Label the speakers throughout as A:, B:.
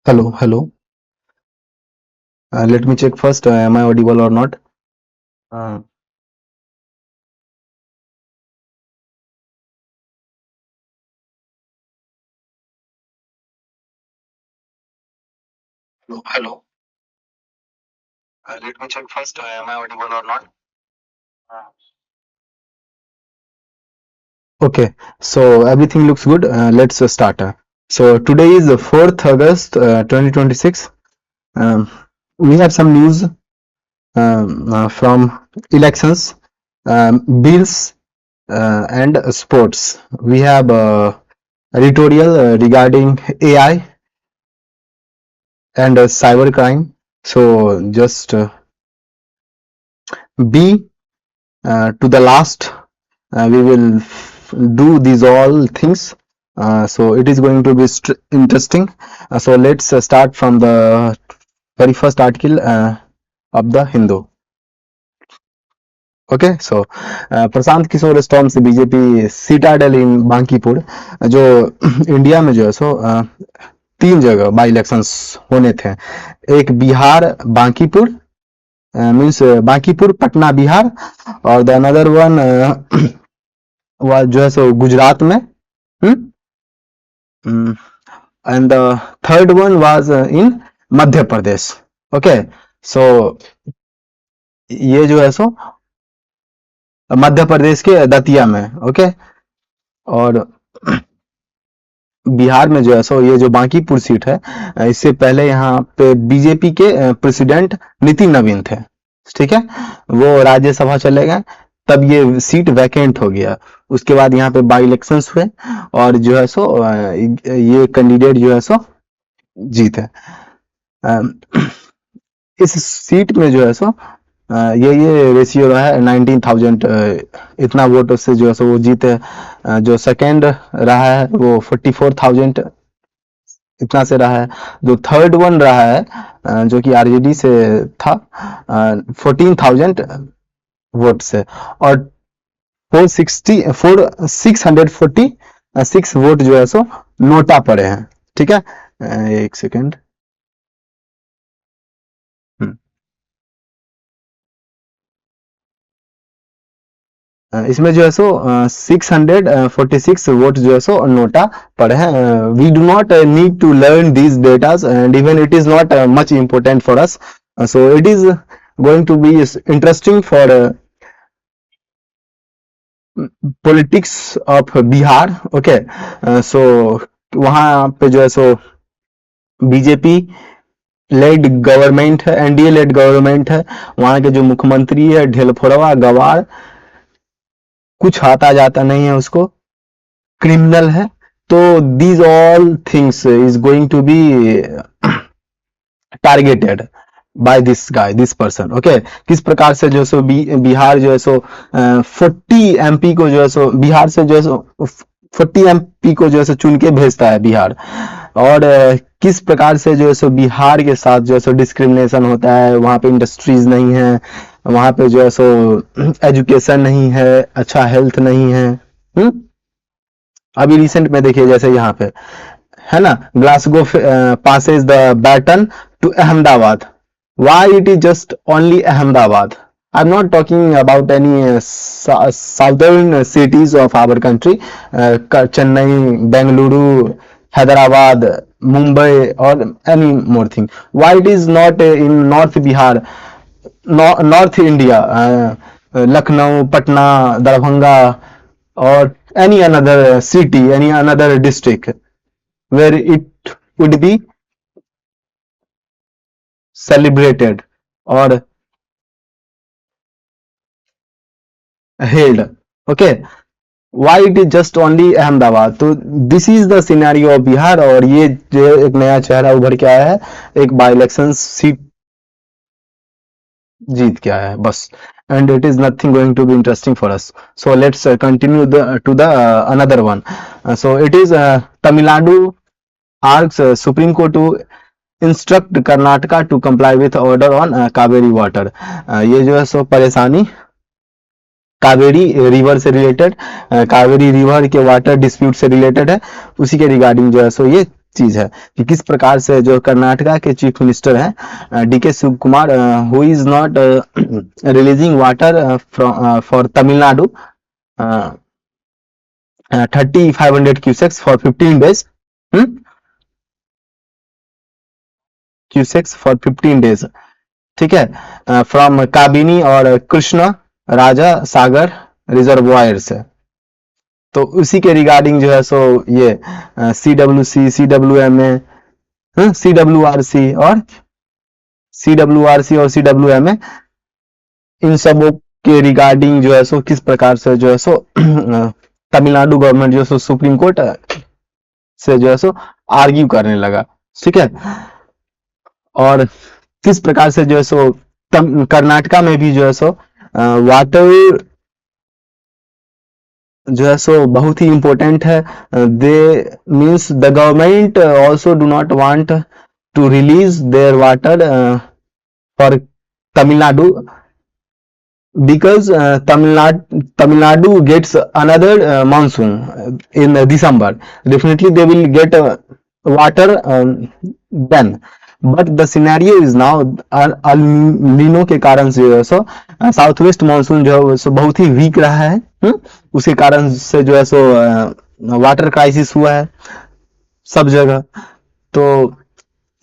A: Hello, hello. Let me check first. Am I audible or not? Uh, Hello, hello. Let me check first. Am I audible or not? Uh, Okay, so everything looks good. Let's start. So today is the 4th August 2026. Um, we have some news from elections, bills, and sports. We have editorial regarding AI and cybercrime. So just be to the last. We will do these all things. So it is going to be interesting. So let's start from the very first article of the Hindu. Okay so Prashant Kishor storm से BJP citadel in Bankipur जो India में जो है सो 3 जगह by elections होने थे। एक Bihar Bankipur means Bankipur Patna Bihar और द अनदर वन was जो है सो गुजरात में and the third one was in Madhya Pradesh. Okay so ये जो है सो मध्य प्रदेश के दतिया में। ओके और बिहार में जो है सो ये जो बांकीपुर सीट है, इससे पहले यहाँ पे बीजेपी के प्रेसिडेंट नितिन नवीन थे, ठीक है, वो राज्यसभा चले गए, तब ये सीट वैकेंट हो गया। उसके बाद यहाँ पे बाई इलेक्शंस हुए और जो है सो ये कैंडिडेट जो है सो जीते। इस सीट में जो है सो ये रेशियो रहा है 19,000, इतना वोट से जो है सो वो जीते। जो सेकेंड रहा है वो 44,000 इतना से रहा है। जो थर्ड वन रहा है जो कि आरजेडी से था 14,000 वोट से और 646 वोट जो है सो नोटा पड़े हैं, ठीक है। एक सेकेंड, इसमें जो है सो 646 वोट जो है सो नोटा पड़े हैं। We do not need to learn these datas and even it is not much important for us, so it is going to be interesting for politics of Bihar. Okay so वहां पे जो है so BJP led government है, NDA led government है। वहां के जो मुख्यमंत्री है ढेलफोड़वा गवार, कुछ आता जाता नहीं है उसको, क्रिमिनल है। तो these all things is going to be targeted by this guy, this person. Okay किस प्रकार से जो सो बिहार जो है सो 40 एमपी को जो है सो बिहार से जो है सो 40 एमपी को जो है सो चुन के भेजता है बिहार, और किस प्रकार से जो है सो बिहार के साथ जो है सो डिस्क्रिमिनेशन होता है। वहां पे इंडस्ट्रीज नहीं है, वहां पे जो है सो एजुकेशन नहीं है, अच्छा हेल्थ नहीं है। अभी रिसेंट में देखिए जैसे यहाँ पे है ना, Glasgow passes the baton to Ahmedabad. Why it is just only Ahmedabad? I'm not talking about any southern cities of our country, Chennai, Bengaluru, Hyderabad, Mumbai, or any more thing. Why it is not in North Bihar, North India, Lucknow, Patna, Darbhanga, or any another city, any another district where it would be celebrated or held? Okay, why it is just only Ahmedabad? तो this is the scenario of Bihar, और ये जो एक नया चेहरा उभर के आया है, एक बाई इलेक्शन सीट जीत के आया है बस, and it is nothing going to be interesting for us. So let's continue to the another one. So it is Tamil Nadu asks Supreme Court to instruct Karnataka to comply with order on Kaveri water. ये जो है सो परेशानी Kaveri river से related, Kaveri river के water dispute से related है, उसी के रिगार्डिंग जो है सो ये चीज है कि किस प्रकार से जो कर्नाटका के चीफ मिनिस्टर हैं DK Shivakumar, who is not releasing water for Tamil Nadu 3500 cusecs for 15 days, cusecs for 15 days, ठीक है, फ्रॉम काबिनी और कृष्ण राजा सागर रिजर्वायर से। तो उसी के रिगार्डिंग जो है सो ये CWC, CWMA, CWRC और CWMA, इन सबों के रिगार्डिंग जो है सो किस प्रकार से जो है सो तमिलनाडु गवर्नमेंट जो है सो सुप्रीम कोर्ट से जो है सो आर्ग्यू करने लगा, ठीक है। और किस प्रकार से जो है सो कर्नाटका में भी जो है सो वाटर जो है सो बहुत ही इंपॉर्टेंट है। They means the government also do not want to release their water for Tamil Nadu because Tamil Nadu gets another monsoon in December. Definitely they will get water then, but the scenario is now El Nino के कारण से जो है सो south west monsoon जो है सो बहुत ही week रहा है, उसके कारण से जो है सो वाटर क्राइसिस हुआ है सब जगह। तो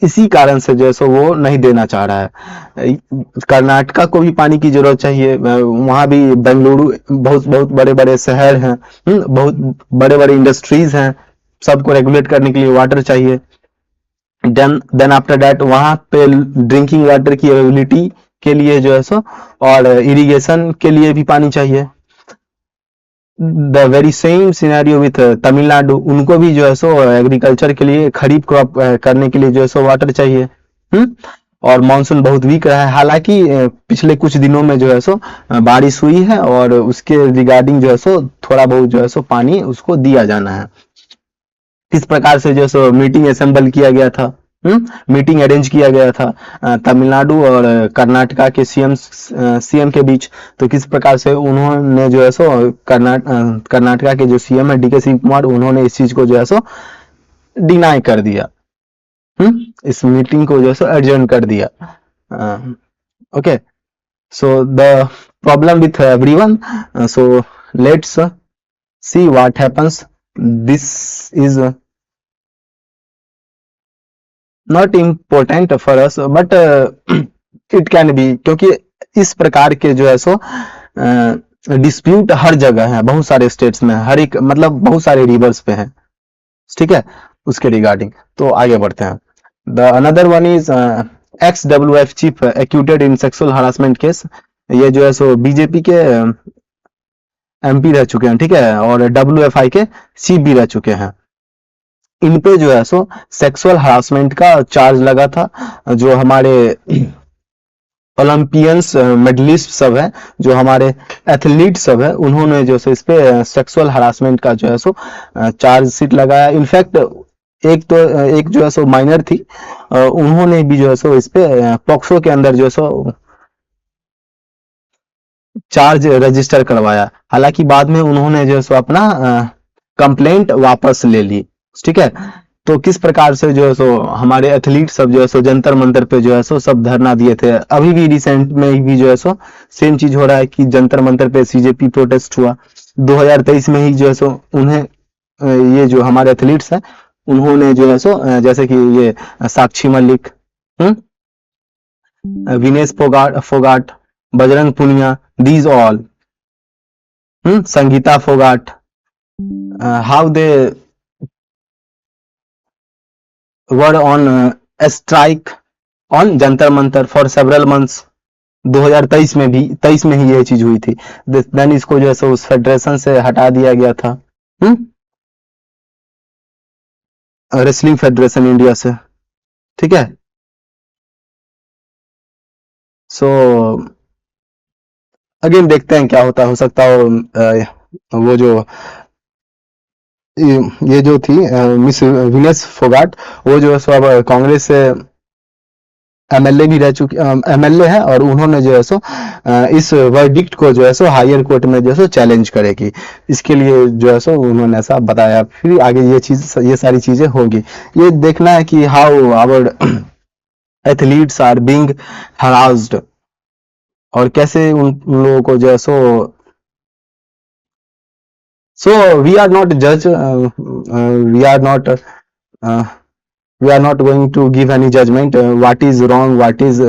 A: इसी कारण से जो है सो वो नहीं देना चाह रहा है। कर्नाटका को भी पानी की जरूरत चाहिए, वहां भी बेंगलुरु बहुत बहुत बड़े बड़े शहर हैं, बहुत बड़े बड़े इंडस्ट्रीज हैं, सबको रेगुलेट करने के लिए वाटर चाहिए। देन आफ्टर दैट वहां पे ड्रिंकिंग वाटर की अवेलेबिलिटी के लिए जो है सो और इरिगेशन के लिए भी पानी चाहिए। The very same scenario with Tamil Nadu, उनको भी जो है सो एग्रीकल्चर के लिए खरीफ क्रॉप करने के लिए जो है सो वाटर चाहिए। और मानसून बहुत वीक रहा है, हालांकि पिछले कुछ दिनों में जो है सो बारिश हुई है और उसके रिगार्डिंग जो है सो थोड़ा बहुत जो है सो पानी उसको दिया जाना है। किस प्रकार से जो है सो मीटिंग असेंबल किया गया था, मीटिंग अरेंज किया गया था तमिलनाडु और कर्नाटका के सीएम के बीच। तो किस प्रकार से उन्होंने जो है सो कर्नाटका के जो सीएम है डीके शिव कुमार, उन्होंने इस चीज को जो है सो डिनाई कर दिया, इस मीटिंग को जो है सो एडजर्न कर दिया। Okay, so the problem with everyone, so let's see what happens. This is not important for us but it can be, क्योंकि इस प्रकार के जो है सो डिस्प्यूट हर जगह है, बहुत सारे स्टेट्स में, हर एक मतलब बहुत सारे रिवर्स पे हैं, ठीक है, उसके रिगार्डिंग। तो आगे बढ़ते हैं। The another one is XWF chief acquitted in sexual harassment case. ये जो है सो बीजेपी के MP रह चुके हैं, ठीक है, और WFI के चीफ भी रह चुके हैं। इन पे जो है सो सेक्सुअल हरासमेंट का चार्ज लगा था। जो हमारे ओलंपियंस मेडलिस्ट सब है, जो हमारे एथलीट सब है, उन्होंने जो है इस पे सेक्सुअल हरासमेंट का जो है सो चार्ज शीट लगाया। इनफैक्ट एक जो है सो माइनर थी, उन्होंने भी जो है सो इस पे पॉक्सो के अंदर जो है सो चार्ज रजिस्टर करवाया। हालांकि बाद में उन्होंने जो है सो अपना कंप्लेंट वापस ले ली, ठीक है। तो किस प्रकार से जो है सो हमारे एथलीट सब जो है सो जंतर मंतर पे जो है सो सब धरना दिए थे। अभी भी रिसेंट में भी जो है सो सेम चीज हो रहा है कि जंतर मंतर पे CJP प्रोटेस्ट हुआ 2023 में ही जो है सो उन्हें ये जो हमारे एथलीट्स हैं उन्होंने जो है सो जैसे कि ये Sakshi Malik, Vinesh Phogat, Bajrang Punia, these all, Sangeeta Phogat, how they were on a strike on Jantar Mantar for several months। 2023 में भी 23 में ही यह चीज हुई थी। देन इसको जो है सो उस फेडरेशन से हटा दिया गया था, रेसलिंग फेडरेशन इंडिया से, ठीक है। सो अगेन देखते हैं क्या होता, हो सकता हो वो जो ये जो थी मिस विनेश फोगाट, वो जो है सो अब कांग्रेस से एमएलए भी रह चुके, एमएलए है, और उन्होंने जो है सो इस वर्डिक्ट को जो है सो हायर कोर्ट में जो है सो चैलेंज करेगी। इसके लिए जो है सो उन्होंने ऐसा बताया। फिर आगे ये सारी चीजें होगी। ये देखना है कि how our athletes are being harassed, और कैसे उन लोगों को जो है सो वी आर नॉट जज, we are not we are not going to give any judgment, what is wrong, what is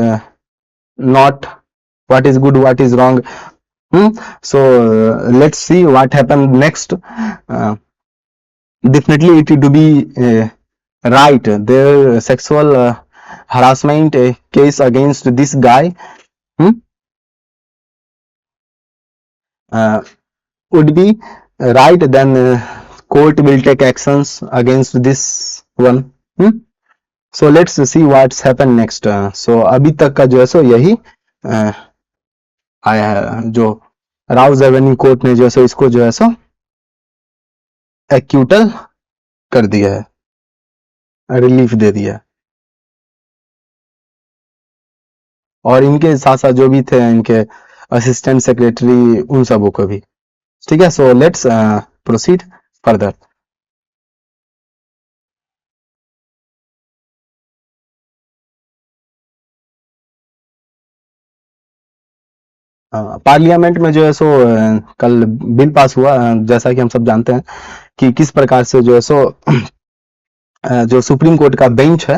A: not, what is good, what is wrong. So let's see what happened next. Definitely it to be right, their sexual harassment case against this guy would be right, then court will take actions against this one. So let's see what's happen next. So अभी तक का जो है सो यही आया है, जो Rouse Avenue court ने जो है सो इसको जो है सो एक्यूटल कर दिया है, रिलीफ दे दिया है। और इनके साथ साथ जो भी थे इनके असिस्टेंट सेक्रेटरी, उन सबों को भी। ठीक है, so let's proceed further. Parliament में जो है सो कल बिल पास हुआ, जैसा कि हम सब जानते हैं कि किस प्रकार से जो है सो जो सुप्रीम कोर्ट का बेंच है,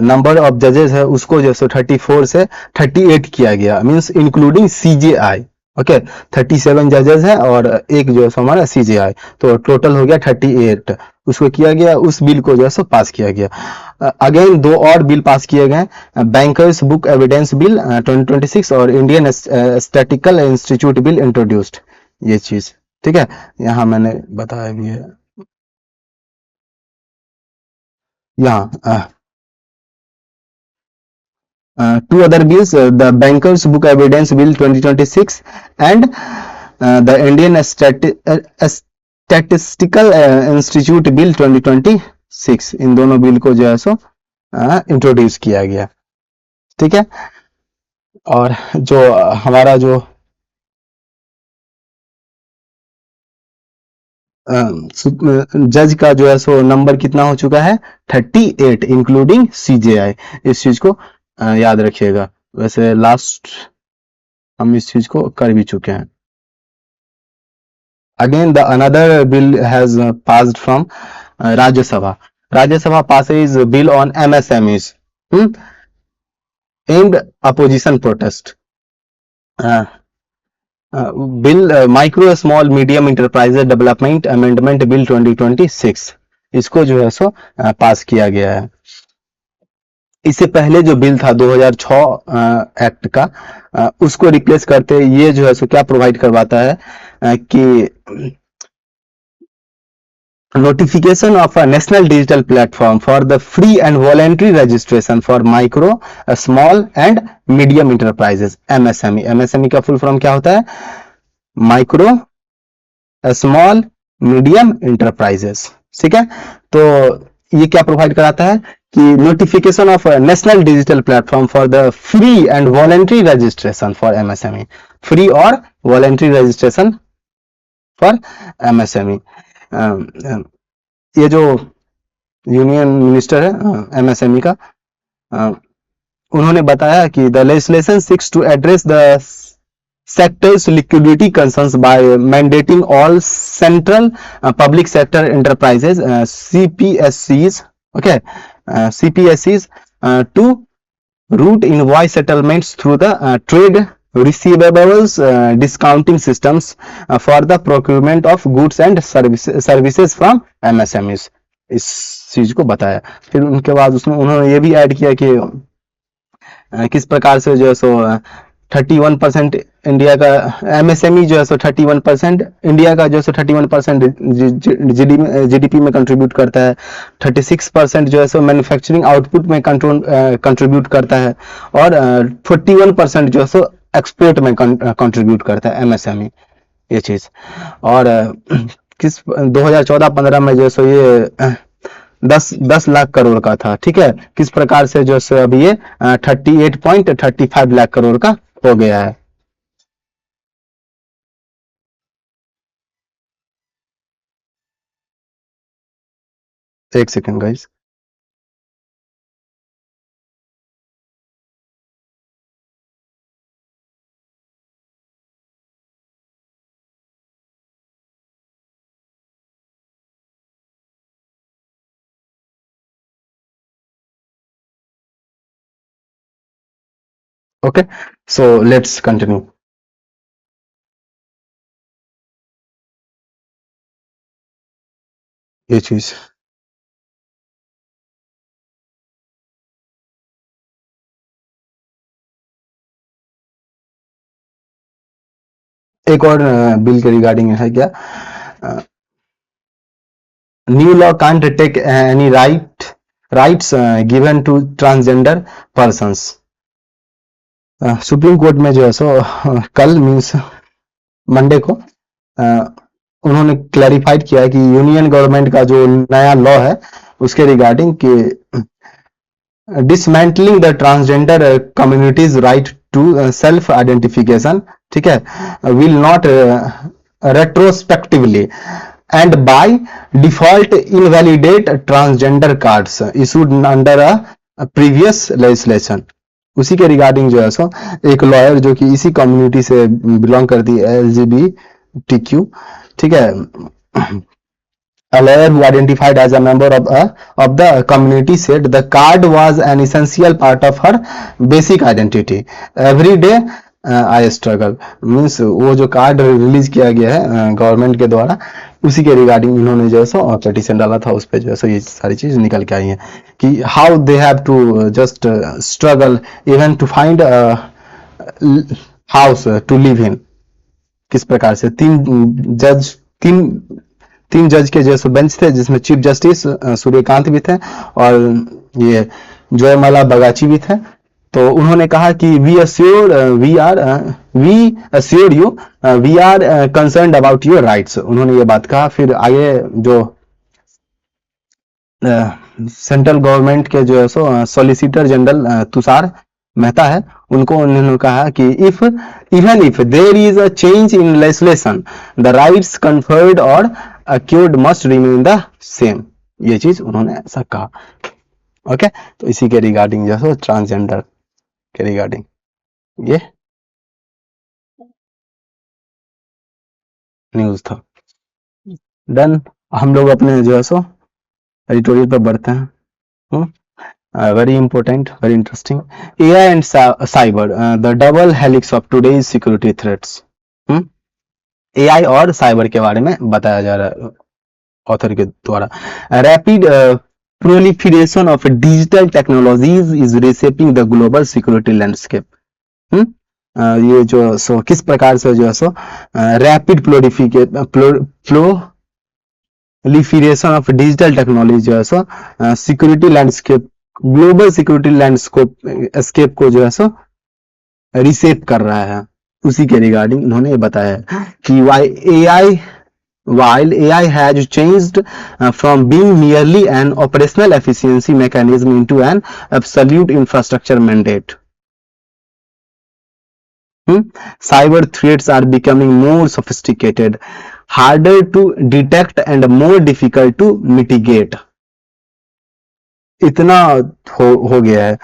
A: नंबर ऑफ जजेस है, उसको जो है सो 34 से 38 किया गया, मींस इंक्लूडिंग सीजेआई। ओके, 37 जजेस हैं और एक जो है सो हमारा सीजेआई, तो टोटल हो गया 38। उसको किया गया, उस बिल को जो है सो पास किया गया। अगेन दो और बिल पास किए गए, बैंकर्स बुक एविडेंस बिल 2026 और Indian statistical institute bill introduced. ये चीज ठीक है, यहाँ मैंने बताया भी है। यहाँ two other bills, the bankers book evidence bill 2026 and the Indian statistical institute bill 2026, इन दोनों बिल को जो है सो इंट्रोड्यूस किया गया। ठीक है, और जो हमारा जो जज का जो है सो नंबर कितना हो चुका है, 38 इंक्लूडिंग सीजेआई। इस चीज को याद रखिएगा। वैसे लास्ट हम इस चीज को कर भी चुके हैं। Again the another bill has passed from Rajya Sabha. Rajya Sabha passes bill on MSMEs, aimed opposition protest. Bill micro small medium enterprises development amendment bill 2026, इसको जो है सो पास किया गया है। इससे पहले जो बिल था 2006 एक्ट का, उसको रिप्लेस करते ये जो है सो क्या प्रोवाइड करवाता है कि notification of a national digital platform for the free and voluntary registration for micro, small and medium enterprises, MSME। MSME का फुल फॉर्म क्या होता है, माइक्रो स्मॉल मीडियम इंटरप्राइजेस। ठीक है, तो ये क्या प्रोवाइड कराता है कि notification of national digital platform for the free and voluntary registration for MSME, free और वॉलेंट्री रजिस्ट्रेशन फॉर MSME। ये जो यूनियन मिनिस्टर है MSME का, उन्होंने बताया कि the legislation seeks to address the sector's liquidity concerns by mandating all central public sector enterprises, CPSCs, okay, CPSCs to route invoice settlements through the trade receivables discounting systems for the procurement of goods and services from MSMEs। इस चीज को बताया। फिर उनके बाद उसमें उन्होंने ये भी ऐड किया कि किस प्रकार से जो है सो 31% इंडिया का MSME जो है सो 31%, इंडिया का जो है सो 31% GDP में कंट्रीब्यूट करता है, 36% जो है सो मैन्युफैक्चरिंग आउटपुट में कंट्रीब्यूट करता है, और 41% जो है सो एक्सपोर्ट में कंट्रीब्यूट करता है MSME। ये चीज, और किस 2014-15 में जो है सो ये 10 लाख करोड़ का था, ठीक है। किस प्रकार से जो है अभी ये 38.35 लाख करोड़ का हो गया है। एक second guys. Okay, so let's continue. ये चीज एक और बिल के रिगार्डिंग है क्या? New law can't take any rights given to transgender persons. Supreme Court में जो है सो कल मीन्स मंडे को उन्होंने क्लैरिफाइड किया कि यूनियन गवर्नमेंट का जो नया लॉ है उसके रिगार्डिंग कि dismantling the transgender community's right to self identification, ठीक है, will not retrospectively and by default invalidate transgender cards issued under a previous legislation. उसी के रिगार्डिंग जो है सो एक लॉयर जो कि इसी कम्युनिटी से बिलोंग करती है, LGBTQ, ठीक है, a lawyer who identified as a member of the community said the card was an essential part of her basic identity. Every day I struggle means वो जो कार्ड रिलीज किया गया है गवर्नमेंट के द्वारा, उसी के रिगार्डिंग इन्होंने जो है सो पिटीशन डाला था, उस पर जो है सो ये सारी चीज निकल के आई है कि how they have to just struggle even to find house to live in. किस प्रकार से तीन जज के जो बेंच थे, जिसमें चीफ जस्टिस सूर्यकांत भी थे और ये जयमाला बगाची भी थे। तो उन्होंने कहा कि we assure you we are concerned about your rights. उन्होंने ये बात कहा। फिर आगे जो सेंट्रल गवर्नमेंट के जो है so solicitor general Tushar Mehta है, उनको उन्होंने कहा कि even if there is a change in legislation the rights conferred और accrued must remain the same. ये चीज उन्होंने ऐसा कहा। ओके, तो इसी के रिगार्डिंग जो है ट्रांसजेंडर के रिगार्डिंग ये न्यूज था। डन, हम लोग अपने जो है सो एडिटोरियल पर बढ़ते हैं। very important, very interesting. AI and cyber, the double helix of today's security threats. AI और साइबर के बारे में बताया जा रहा है ऑथर के द्वारा। Rapid proliferation of digital technologies is reshaping the global security landscape. ये जो सो किस प्रकार से जो है so rapid proliferation of digital technology जो है so security landscape, global security landscape scape को जो है सो रिसेप कर रहा है। उसी के रिगार्डिंग उन्होंने ये बताया कि while AI has changed from being merely an operational efficiency mechanism into an absolute infrastructure mandate. Cyber threats are becoming more sophisticated, harder to detect and more difficult to mitigate. इतना हो गया है।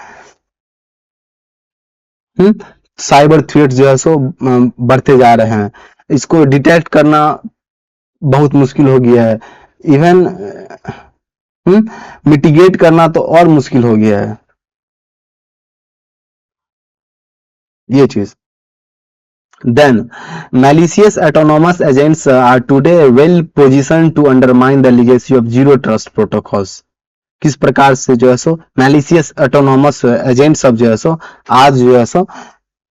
A: Cyber threat जो है सो बढ़ते जा रहे हैं, इसको डिटेक्ट करना बहुत मुश्किल हो गया है, इवन मिटिगेट करना तो और मुश्किल हो गया है। ये चीज। Then, malicious autonomous agents are today well positioned to undermine the legacy of zero trust protocols. किस प्रकार से जो है सो मैलिशियस ऑटोनोमस एजेंट सब जो है सो आज जो है सो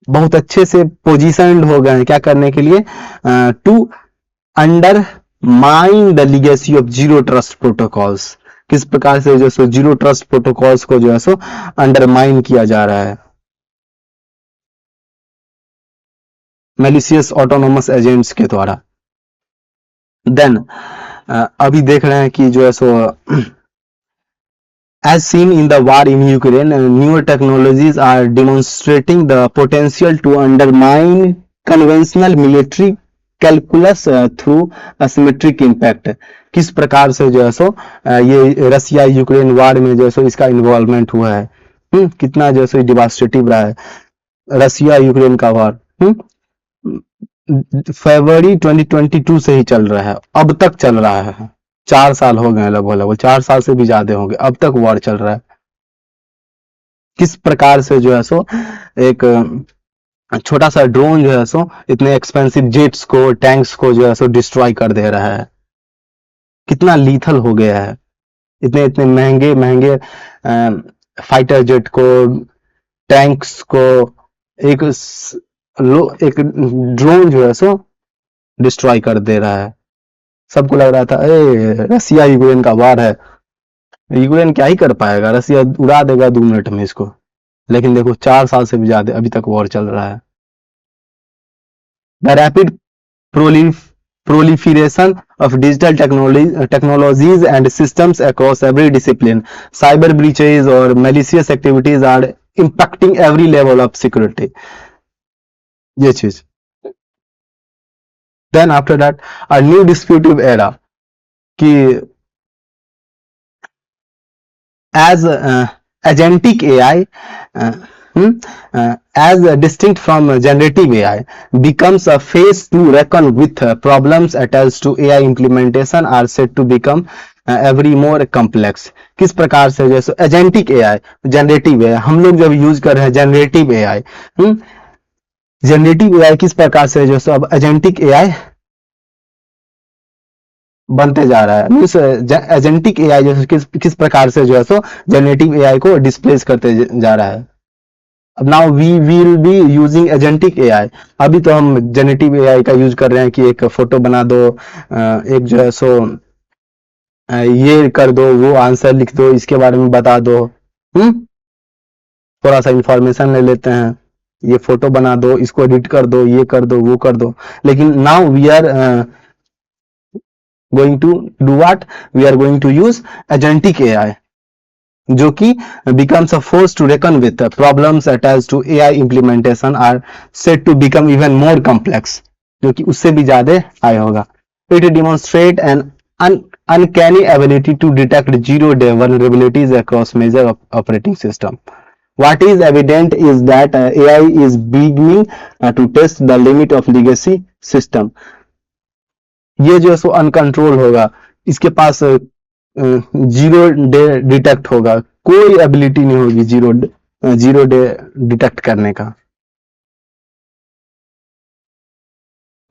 A: बहुत अच्छे से पोजीशनड हो गए हैं, क्या करने के लिए? To undermine the legacy of zero trust protocols. किस प्रकार से जो सो जीरो ट्रस्ट प्रोटोकॉल्स को जो है सो अंडरमाइन किया जा रहा है मैलिशियस ऑटोनोमस एजेंट्स के द्वारा। देन अभी देख रहे हैं कि जो है सो As seen in the war in Ukraine, newer technologies are demonstrating the potential to undermine conventional military calculus through asymmetric impact. किस प्रकार से जो है सो ये रसिया यूक्रेन वार में जो है सो इसका इन्वॉल्वमेंट हुआ है, कितना जो है सो डिवास्टेटिव रहा है रसिया यूक्रेन का वार। फरवरी 2022 से ही चल रहा है, अब तक चल रहा है, 4 साल हो गए, लगभग 4 साल से भी ज्यादा होंगे, अब तक वॉर चल रहा है। किस प्रकार से जो है सो एक छोटा सा ड्रोन जो है सो इतने एक्सपेंसिव जेट्स को, टैंक्स को जो है सो डिस्ट्रॉय कर दे रहा है, कितना लीथल हो गया है। इतने इतने महंगे महंगे फाइटर जेट को, टैंक्स को एक एक ड्रोन जो है सो डिस्ट्रॉय कर दे रहा है। सबको लग रहा था रसिया यूक्रेन का वार है, यूक्रेन क्या ही कर पाएगा, रसिया उड़ा देगा 2 मिनट में इसको। लेकिन देखो 4 साल से भी ज्यादा अभी तक वॉर चल रहा है। The rapid proliferation of digital technologies and systems across every discipline, cyber breaches or malicious activities are impacting every level of security. ये चीज। Then after that, a new disputive era कि as agentic AI, as distinct from generative AI, becomes a phase to reckon with problems attached to AI implementation are said to become every more complex. किस प्रकार से जैसे agentic AI, generative AI, हम लोग जब use कर रहे हैं जनरेटिव एआई, जनरेटिव एआई किस प्रकार से जो अब एजेंटिक एआई बनते जा रहा है, मीन्स एजेंटिक एआई जो किस प्रकार से जो है सो जनरेटिव एआई को डिस्प्लेस करते जा रहा है। अब now we will be using agentic AI. अभी तो हम जनरेटिव एआई का यूज कर रहे हैं कि एक फोटो बना दो, एक जो है सो ये कर दो, वो आंसर लिख दो, इसके बारे में बता दो, थोड़ा सा इंफॉर्मेशन ले लेते हैं, ये फोटो बना दो, इसको एडिट कर दो, ये कर दो, वो कर दो। लेकिन now we are going to do what? We are going to use agentic AI, जो कि becomes a force to reckon with. Problems attached to AI implementation are said to become even more complex, जो कि उससे भी ज्यादा आया होगा। It demonstrate an uncanny ability to detect zero-day vulnerabilities across major operating system. What is evident is that AI is beginning to test the limit of legacy system. ये जो है सो अनकंट्रोल होगा, इसके पास जीरो डे डिटेक्ट होगा, कोई ability नहीं होगी zero day detect करने का।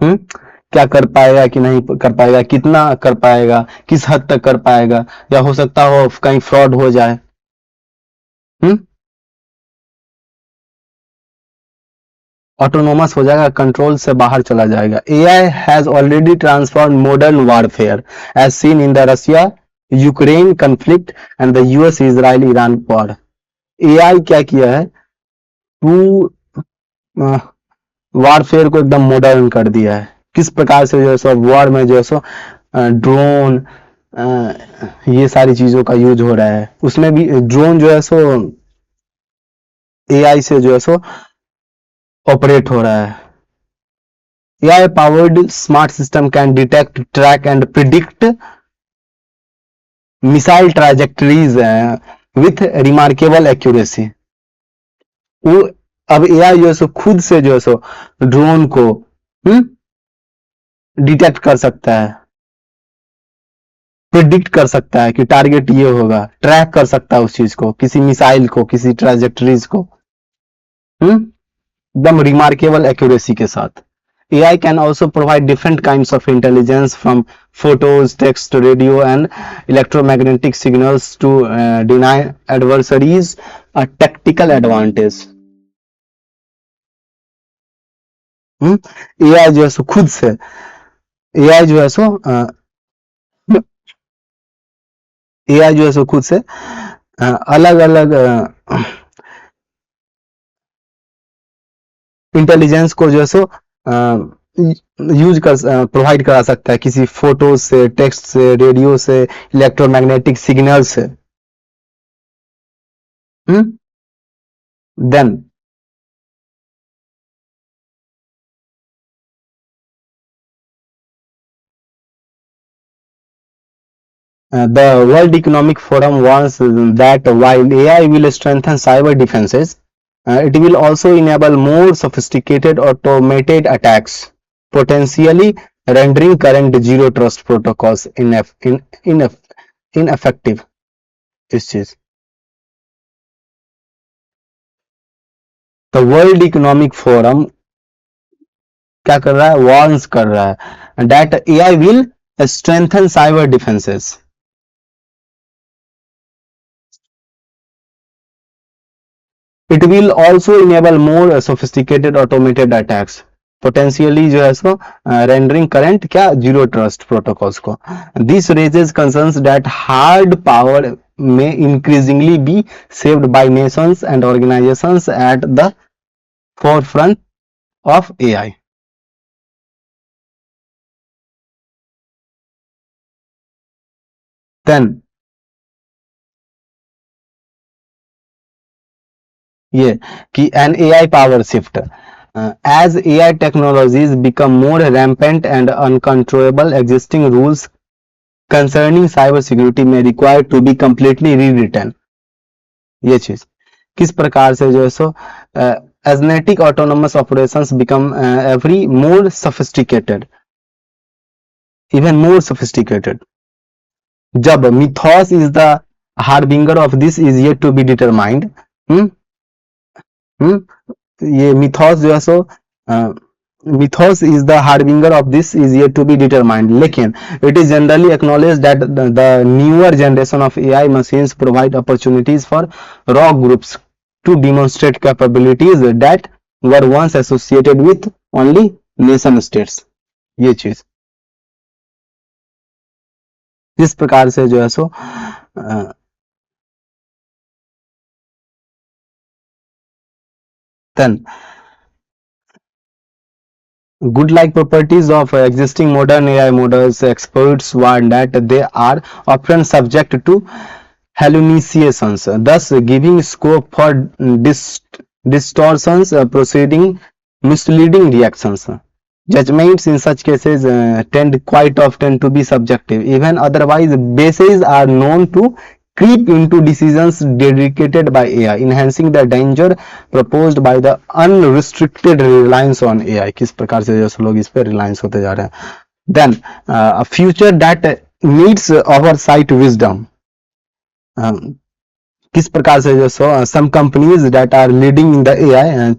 A: क्या कर पाएगा कि नहीं कर पाएगा, कितना कर पाएगा, किस हद तक कर पाएगा, या हो सकता हो कहीं फ्रॉड हो जाए। ऑटोनोमस हो जाएगा, कंट्रोल से बाहर चला जाएगा। AI has already transform modern warfare as seen in the Russia Ukraine conflict and the US Israel Iran war. AI क्या किया है, वॉरफेयर को एकदम मॉडर्न कर दिया है। किस प्रकार से जो है सो वॉर में जो है सो ड्रोन, ये सारी चीजों का यूज हो रहा है। उसमें भी ड्रोन जो है सो AI से जो है सो ऑपरेट हो रहा है। AI powered smart system can detect, track and predict missile trajectories with remarkable accuracy. वो अब AI जो है सो खुद से जो है सो ड्रोन को डिटेक्ट कर सकता है, प्रिडिक्ट कर सकता है कि टारगेट ये होगा, ट्रैक कर सकता है उस चीज को, किसी मिसाइल को, किसी ट्रैजेक्टरीज को, एकदम रिमार्केबल एक्यूरेसी के साथ। AI can also provide different kinds of intelligence from photos, text, radio and electromagnetic signals to deny adversaries a tactical advantage. AI जो है सो खुद से, AI जो है सो AI जो है सो खुद से अलग अलग इंटेलिजेंस को जो है सो यूज कर प्रोवाइड करा सकता है, किसी फोटो से, टेक्स्ट से, रेडियो से, इलेक्ट्रोमैग्नेटिक सिग्नल से। then the World Economic Forum warns that while AI will strengthen cyber defenses, it will also enable more sophisticated automated attacks, potentially rendering current zero trust protocols ineffective. इस चीज the world economic forum क्या कर रहा है, warns कर रहा है that AI will strengthen cyber defences. It will also enable more sophisticated automated attacks, potentially जो है इसको रेंडरिंग करंट क्या जीरो ट्रस्ट प्रोटोकॉल्स को. This raises concerns that hard power may increasingly be saved by nations and organizations at the forefront of AI. Then ये कि an AI power shift. As AI technologies become more rampant and uncontrollable, existing rules concerning cyber security may require to be completely rewritten. ये चीज किस प्रकार से जो है so agentic autonomous operations become every more sophisticated, even more sophisticated. जब Mythos is the harbinger of this is yet to be determined. ये Mythos जो है सो mythos is the harbinger of this is yet to be determined. लेकिन it is generally acknowledged that the newer generation of AI machines provide opportunities for raw groups to demonstrate capabilities that were once associated with only nation states. ये चीज जिस प्रकार से जो है सो then good-like properties of existing modern AI models, experts warn that they are often subject to hallucinations, thus giving scope for distortions, proceeding misleading reactions. Judgments in such cases tend quite often to be subjective. Even otherwise, biases are known to creep into decisions dedicated by AI, enhancing the danger proposed by the unrestricted reliance on AI. किस प्रकार से जो लोग इस पे रिलायंस होते जा रहे हैं. Then a future that needs oversight wisdom. किस प्रकार से जो some companies that are leading in the AI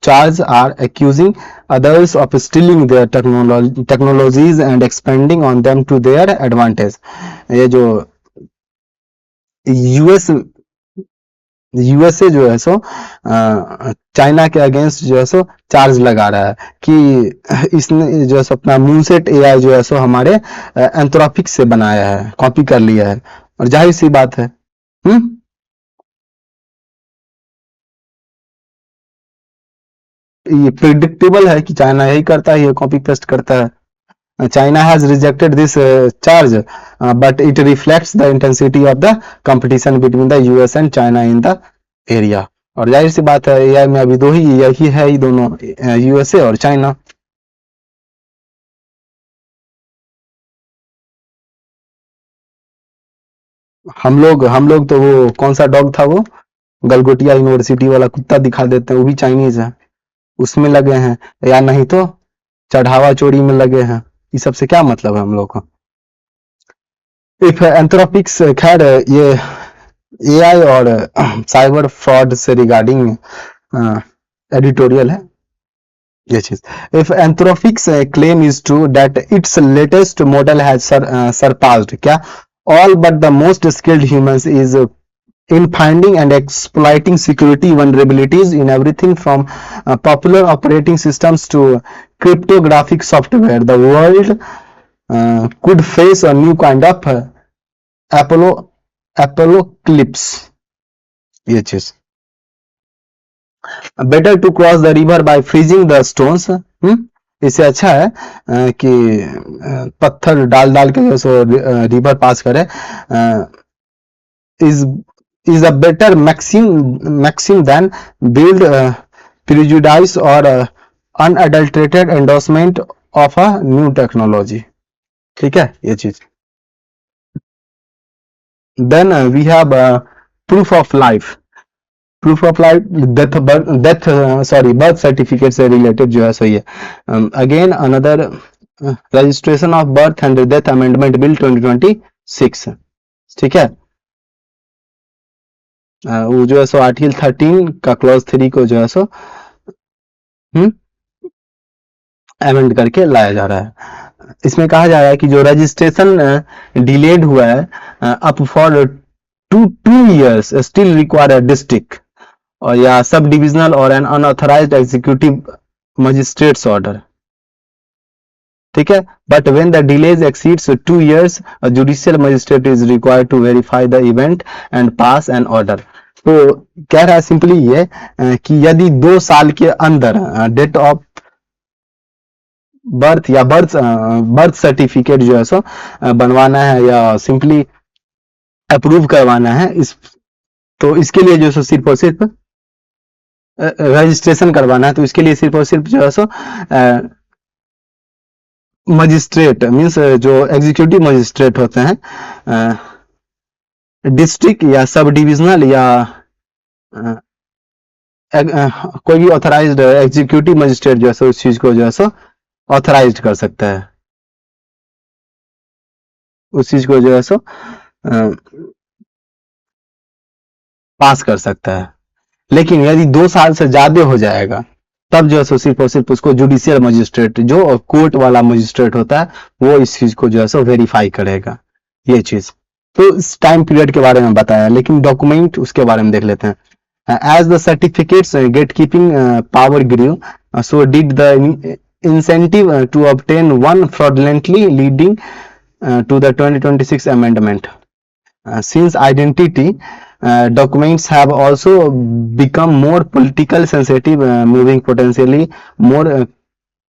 A: charge are accusing others of stealing their technologies and expanding on them to their advantage. ये जो यूएसए जो है so China के against जो है सो चार्ज लगा रहा है कि इसने जो है सो अपना मूनसेट एआई जो है सो हमारे एंथ्रोपिक से बनाया है, कॉपी कर लिया है. और जाहिर सी बात है ये प्रिडिक्टेबल है कि चाइना यही करता है, ये कॉपी पेस्ट करता है. China has rejected this charge, but it reflects the intensity of the competition between the US and China in the area. और जाहिर सी बात है एआई में अभी दो ही यही है ही दोनों, यूएसए और चाइना. हम लोग तो वो कौन सा डॉग था वो गलगोटिया यूनिवर्सिटी वाला कुत्ता दिखा देते हैं, वो भी चाइनीज है, उसमें लगे हैं, या नहीं तो चढ़ावा चोरी में लगे हैं. इस सब से क्या मतलब है हम लोग को. इफ एंथ्रोपिक्स खैर ये एआई और साइबर फ्रॉड से रिगार्डिंग एडिटोरियल है ये चीज. If Anthropic's claim is true that it's latest model has surpassed क्या all but the most skilled humans is in finding and exploiting security vulnerabilities in everything from popular operating systems to cryptographic software. The world could face a new kind of apocalypse. ये चीज better to cross the river by freezing the stones. इससे अच्छा है कि पत्थर डाल डाल के जो सो रिवर पास करे. Is is a better maxim than build prejudice or unadulterated endorsement of a new technology. ठीक है ये चीज. Then we have proof of life. Proof of life, birth certificate से related जो है सही है. Again another registration of birth and death amendment bill 2026. ठीक है. वो जो है सो आर्टिकल 13 का क्लॉज 3 को जो है सो अमेंड करके लाया जा रहा है. इसमें कहा जा रहा है कि जो रजिस्ट्रेशन डिलेड हुआ है up for 2 years still require a district और या सब डिविजनल और an unauthorised executive magistrates order. ठीक है. But when the delays exceeds 2 years a judicial magistrate is required to verify the event and pass an order. तो कह रहा है simply ये कि यदि 2 साल के अंदर डेट ऑफ बर्थ या बर्थ सर्टिफिकेट जो है सो बनवाना है या सिंपली अप्रूव करवाना है तो इसके लिए जो है सो सिर्फ और सिर्फ रजिस्ट्रेशन करवाना है तो इसके लिए सिर्फ और सिर्फ जो है सो मजिस्ट्रेट मीन्स जो एग्जीक्यूटिव मजिस्ट्रेट होते हैं डिस्ट्रिक्ट या सब डिविजनल या कोई भी ऑथराइज्ड एग्जीक्यूटिव मजिस्ट्रेट जो है सो उस चीज को जो है सो ऑथराइज्ड कर सकता है. उस चीज को जो है सो पास कर सकता है. लेकिन यदि 2 साल से ज्यादा हो जाएगा तब जो है सो सिर्फ और सिर्फ उसको जुडिशियल मजिस्ट्रेट जो कोर्ट वाला मजिस्ट्रेट होता है वो इस चीज को जो है सो वेरीफाई करेगा. ये चीज तो इस टाइम पीरियड के बारे में बताया. लेकिन डॉक्यूमेंट उसके बारे में देख लेते हैं. as the certificates gatekeeping power grew, so did the incentive to obtain one fraudulently leading to the 2026 amendment. Since identity documents have also become more political sensitive, moving potentially more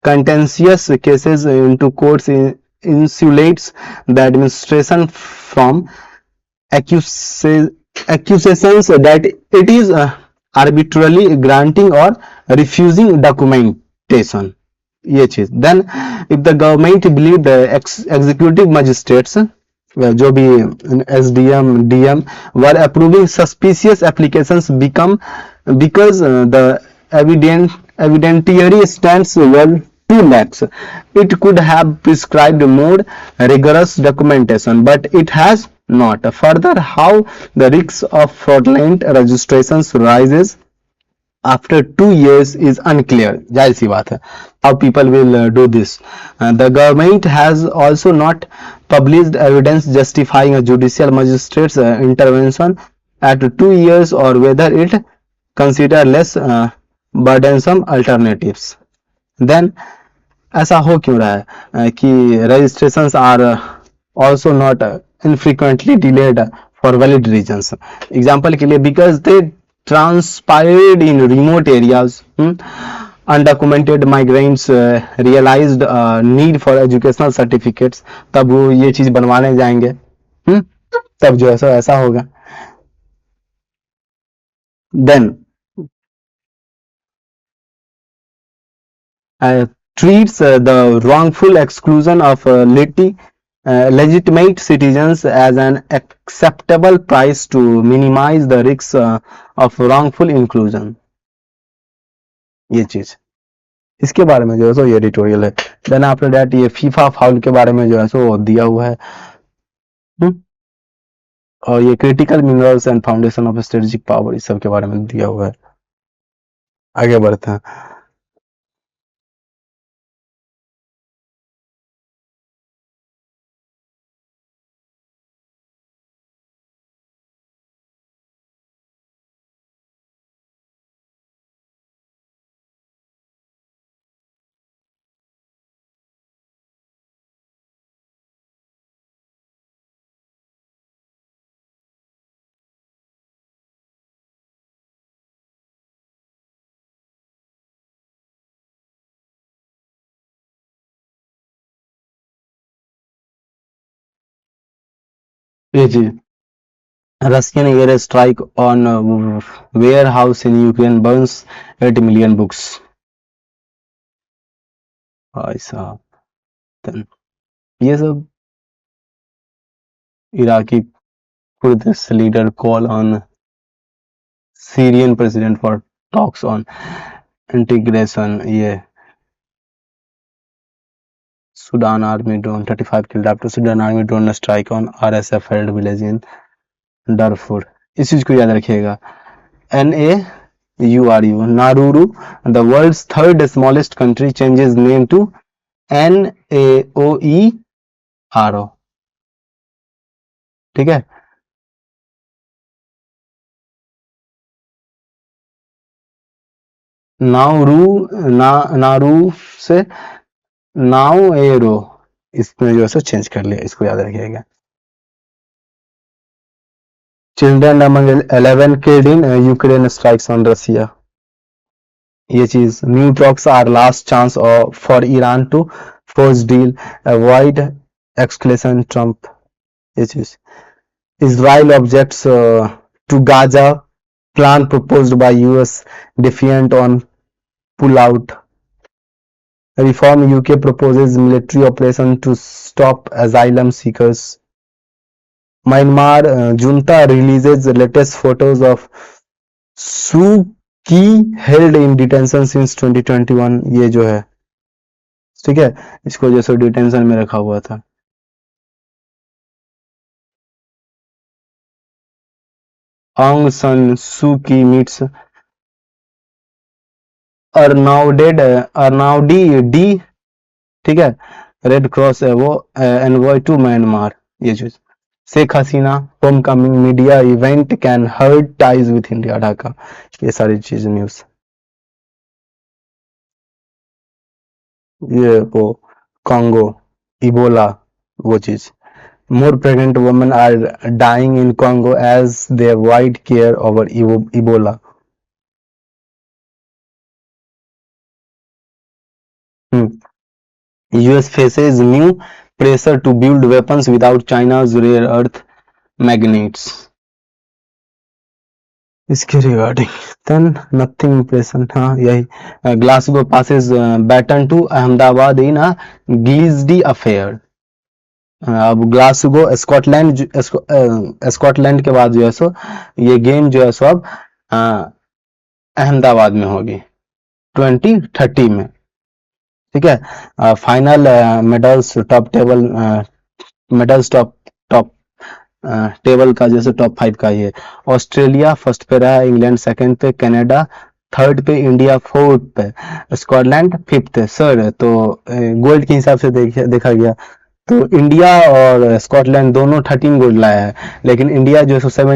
A: contentious cases into courts insulates the administration from accusations that it is arbitrarily granting or refusing documentation. ये चीज. Then if the government believe the executive magistrates जो भी SDM DM were approving suspicious applications because the evidentiary stands were too lax, it could have prescribed more rigorous documentation, but it has not. Further, how the risk of fraudulent registrations rises after 2 years is unclear. जाहिर सी बात है. How people will do this. The government has also not published evidence justifying a judicial magistrate's intervention at 2 years or whether it consider less burdensome alternatives. Then ऐसा हो क्यों रहा है कि registrations are also not infrequently delayed for valid reasons. Example के लिए because they transpired in remote areas, undocumented migrants realized need for educational certificates, तब वो ये चीज बनवाने जाएंगे, तब जो है ऐसा होगा. Then treats the wrongful exclusion of legitimate citizens as an acceptable price to minimize the risks of wrongful inclusion. ये चीज इसके बारे में जो है सो ये एडिटोरियल है. देन आफ्टर दैट ये फीफा फाउल के बारे में जो है सो दिया हुआ है. और ये critical minerals and foundation of strategic power इस सब के बारे में दिया हुआ है. आगे बढ़ते हैं. ये चीज Russian air strike on warehouse in Ukraine burns 8 million books. भाई साहब, then ये सब Iraqi Kurdish leader call on Syrian president for talks on integration. ये Sudan army drone 35 killed after Sudan army drone strike on RSF held village in Darfur. इस चीज को याद रखिएगा. NAURU Naruru, the world's third smallest country, changes name to NAOERO. ठीक है. नारू से नाउएरो इसमें जो है चेंज कर लिया. इसको याद रखिएगा. Children among 11 killed in Ukraine strikes on Russia. ये चीज. New talks are last chance for Iran to force deal, avoid escalation Trump. ये चीज. Israel objects to Gaza plan proposed by US defiant on pull-out. Reform UK proposes military operation to stop asylum seekers. Myanmar junta releases the latest photos of Suu Kyi held in detention since 2021. ये जो है, ठीक है, इसको जैसे detention में रखा हुआ था. Aung San Suu Kyi meets Arnaudi D, ठीक है, Red Cross envoy to Myanmar. ये चीज. Sheikh Hasina homecoming media event can hurt ties with India Dhaka. ये सारी चीज न्यूज. ये वो कांगो इबोला वो चीज. More pregnant women are dying in Congo as they avoid care over Ebola. US faces new pressure to build weapons without China's rare earth magnets. इसके regarding then nothing impression. हाँ यही. Glasgow passes baton to Ahmedabad in a grisly affair. अब Glasgow Scotland के बाद जो है सो ये game जो है सो अब अहमदाबाद में होगी 2030 में. ठीक है. फाइनल मेडल्स टॉप टेबल का जैसे टॉप 5 का ये. ऑस्ट्रेलिया फर्स्ट पे रहा, इंग्लैंड सेकंड पे, कनाडा थर्ड पे, इंडिया फोर्थ पे, स्कॉटलैंड फिफ्थ. सर तो गोल्ड के हिसाब से देखा गया तो इंडिया और स्कॉटलैंड दोनों 13 गोल्ड लाया है, लेकिन इंडिया जो है 7